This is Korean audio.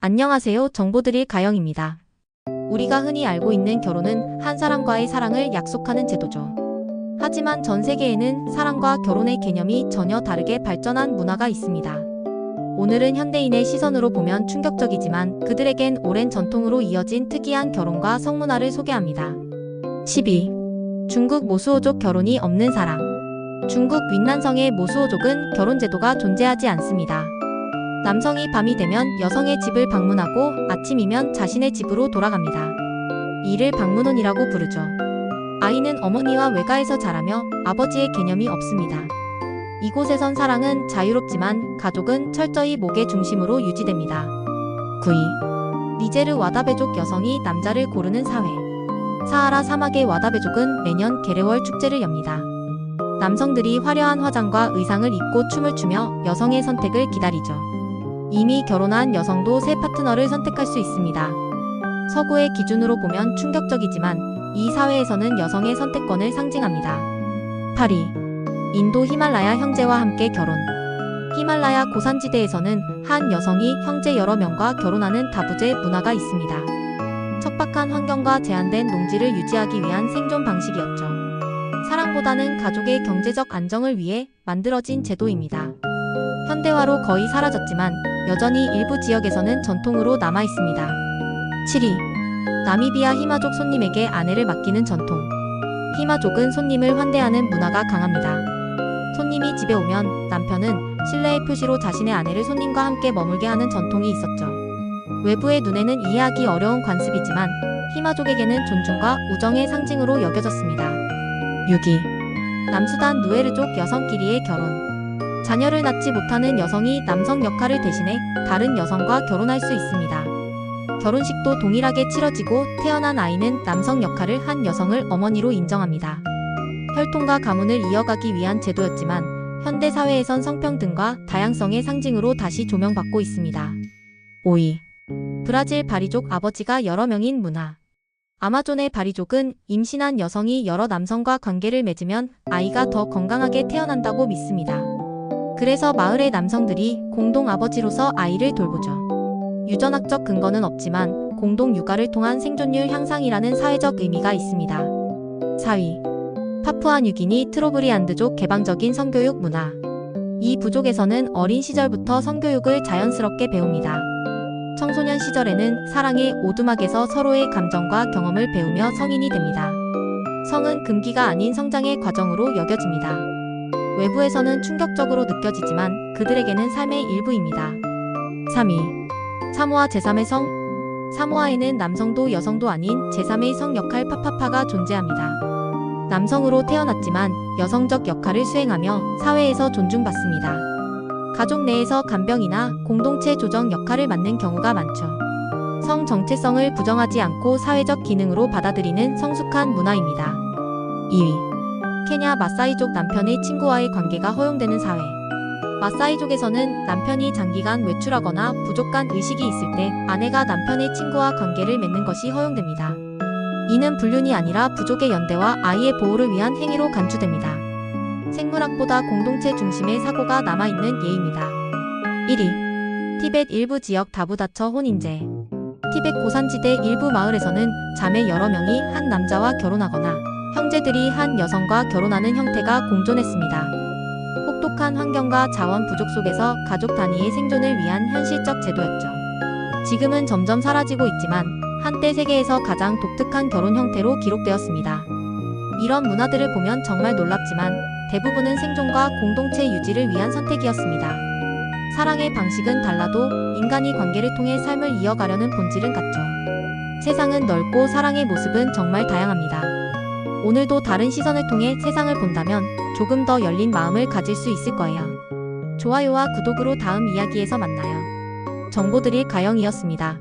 안녕하세요. 정보드릴 가영입니다. 우리가 흔히 알고 있는 결혼은 한 사람과의 사랑을 약속하는 제도죠. 하지만 전 세계에는 사랑과 결혼의 개념이 전혀 다르게 발전한 문화가 있습니다. 오늘은 현대인의 시선으로 보면 충격적이지만 그들에겐 오랜 전통으로 이어진 특이한 결혼과 성문화를 소개합니다. 12. 중국 모수오족 결혼이 없는 사람. 중국 윈난성의 모수오족은 결혼 제도가 존재하지 않습니다. 남성이 밤이 되면 여성의 집을 방문하고 아침이면 자신의 집으로 돌아갑니다. 이를 방문혼이라고 부르죠. 아이는 어머니와 외가에서 자라며 아버지의 개념이 없습니다. 이곳에선 사랑은 자유롭지만 가족은 철저히 목의 중심으로 유지됩니다. 9위. 니제르 와다베족 여성이 남자를 고르는 사회. 사하라 사막의 와다베족은 매년 게레월 축제를 엽니다. 남성들이 화려한 화장과 의상을 입고 춤을 추며 여성의 선택을 기다리죠. 이미 결혼한 여성도 새 파트너를 선택할 수 있습니다. 서구의 기준으로 보면 충격적이지만 이 사회에서는 여성의 선택권을 상징합니다. 8위. 인도 히말라야 형제와 함께 결혼. 히말라야 고산지대에서는 한 여성이 형제 여러 명과 결혼하는 다부제 문화가 있습니다. 척박한 환경과 제한된 농지를 유지하기 위한 생존 방식이었죠. 사랑보다는 가족의 경제적 안정을 위해 만들어진 제도입니다. 현대화로 거의 사라졌지만 여전히 일부 지역에서는 전통으로 남아 있습니다. 7위. 나미비아 히마족 손님에게 아내를 맡기는 전통. 히마족은 손님을 환대하는 문화가 강합니다. 손님이 집에 오면 남편은 신뢰의 표시로 자신의 아내를 손님과 함께 머물게 하는 전통이 있었죠. 외부의 눈에는 이해하기 어려운 관습이지만 히마족에게는 존중과 우정의 상징으로 여겨졌습니다. 6위. 남수단 누에르족 여성끼리의 결혼. 자녀를 낳지 못하는 여성이 남성 역할을 대신해 다른 여성과 결혼할 수 있습니다. 결혼식도 동일하게 치러지고 태어난 아이는 남성 역할을 한 여성을 어머니로 인정합니다. 혈통과 가문을 이어가기 위한 제도였지만 현대 사회에선 성평등과 다양성의 상징으로 다시 조명받고 있습니다. 5위. 브라질 바리족 아버지가 여러 명인 문화. 아마존의 바리족은 임신한 여성이 여러 남성과 관계를 맺으면 아이가 더 건강하게 태어난다고 믿습니다. 그래서 마을의 남성들이 공동 아버지로서 아이를 돌보죠. 유전학적 근거는 없지만 공동 육아를 통한 생존율 향상이라는 사회적 의미가 있습니다. 4위. 파푸아뉴기니 트로브리안드족 개방적인 성교육 문화. 이 부족에서는 어린 시절부터 성교육을 자연스럽게 배웁니다. 청소년 시절에는 사랑의 오두막에서 서로의 감정과 경험을 배우며 성인이 됩니다. 성은 금기가 아닌 성장의 과정으로 여겨집니다. 외부에서는 충격적으로 느껴지지만 그들에게는 삶의 일부입니다. 3위. 사모아 제3의 성. 사모아에는 남성도 여성도 아닌 제3의 성 역할 파파파가 존재합니다. 남성으로 태어났지만 여성적 역할을 수행하며 사회에서 존중받습니다. 가족 내에서 간병이나 공동체 조정 역할을 맡는 경우가 많죠. 성 정체성을 부정하지 않고 사회적 기능으로 받아들이는 성숙한 문화입니다. 2위. 케냐 마사이족 남편의 친구와의 관계가 허용되는 사회. 마사이족에서는 남편이 장기간 외출하거나 부족한 의식이 있을 때 아내가 남편의 친구와 관계를 맺는 것이 허용됩니다. 이는 불륜이 아니라 부족의 연대와 아이의 보호를 위한 행위로 간주됩니다. 생물학보다 공동체 중심의 사고가 남아있는 예입니다. 1위. 티벳 일부 지역 다부다처 혼인제. 티벳 고산지대 일부 마을에서는 자매 여러 명이 한 남자와 결혼하거나 형제들이 한 여성과 결혼하는 형태가 공존했습니다. 혹독한 환경과 자원 부족 속에서 가족 단위의 생존을 위한 현실적 제도였죠. 지금은 점점 사라지고 있지만 한때 세계에서 가장 독특한 결혼 형태로 기록되었습니다. 이런 문화들을 보면 정말 놀랍지만 대부분은 생존과 공동체 유지를 위한 선택이었습니다. 사랑의 방식은 달라도 인간이 관계를 통해 삶을 이어가려는 본질은 같죠. 세상은 넓고 사랑의 모습은 정말 다양합니다. 오늘도 다른 시선을 통해 세상을 본다면 조금 더 열린 마음을 가질 수 있을 거예요. 좋아요와 구독으로 다음 이야기에서 만나요. 정보드릴 가영이었습니다.